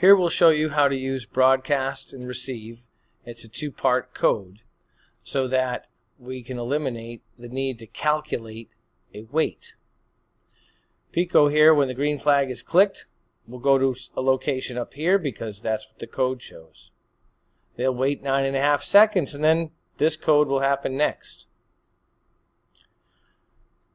Here we'll show you how to use broadcast and receive. It's a two-part code so that we can eliminate the need to calculate a wait. Pico here, when the green flag is clicked, we'll go to a location up here because that's what the code shows. They'll wait 9.5 seconds and then this code will happen next.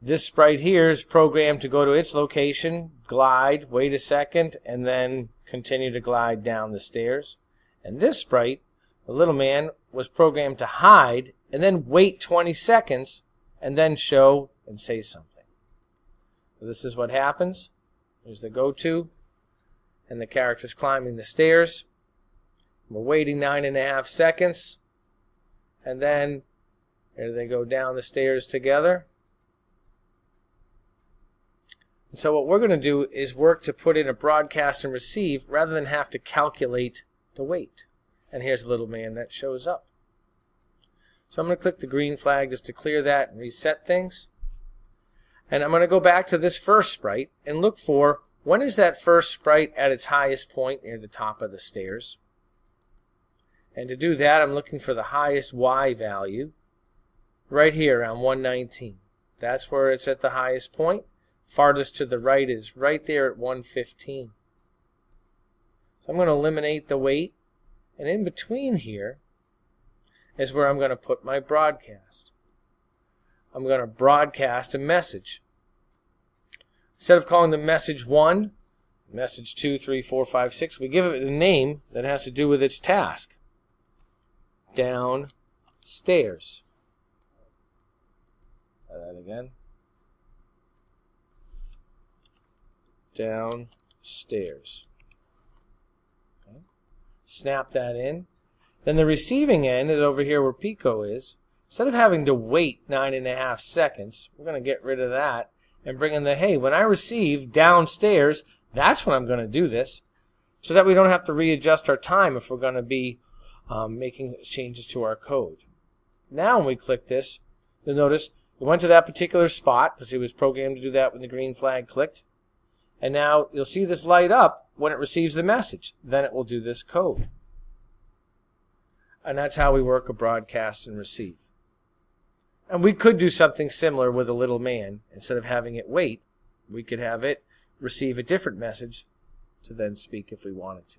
This sprite here is programmed to go to its location, glide, wait a second, and then continue to glide down the stairs. And this sprite, the little man, was programmed to hide and then wait 20 seconds and then show and say something. So this is what happens. There's the go-to, and the character's climbing the stairs. We're waiting 9.5 seconds, and then here they go down the stairs together. And so what we're going to do is work to put in a broadcast and receive rather than have to calculate the wait. And here's a little man that shows up. So I'm going to click the green flag just to clear that and reset things. And I'm going to go back to this first sprite and look for when is that first sprite at its highest point near the top of the stairs. And to do that, I'm looking for the highest Y value right here around 119. That's where it's at the highest point. Farthest to the right is right there at 115. So I'm going to eliminate the wait, and in between here is where I'm going to put my broadcast. I'm going to broadcast a message. Instead of calling the message 1, message 2, 3, 4, 5, 6, we give it a name that has to do with its task. Downstairs. Try that again. Downstairs. Okay. Snap that in. Then the receiving end is over here where Pico is. Instead of having to wait 9.5 seconds, we're going to get rid of that and bring in the, hey, when I receive downstairs, that's when I'm going to do this, so that we don't have to readjust our time if we're going to be making changes to our code. Now when we click this, you'll notice we went to that particular spot because it was programmed to do that when the green flag clicked. And now you'll see this light up when it receives the message. Then it will do this code. And that's how we work a broadcast and receive. And we could do something similar with a little man. Instead of having it wait, we could have it receive a different message to then speak if we wanted to.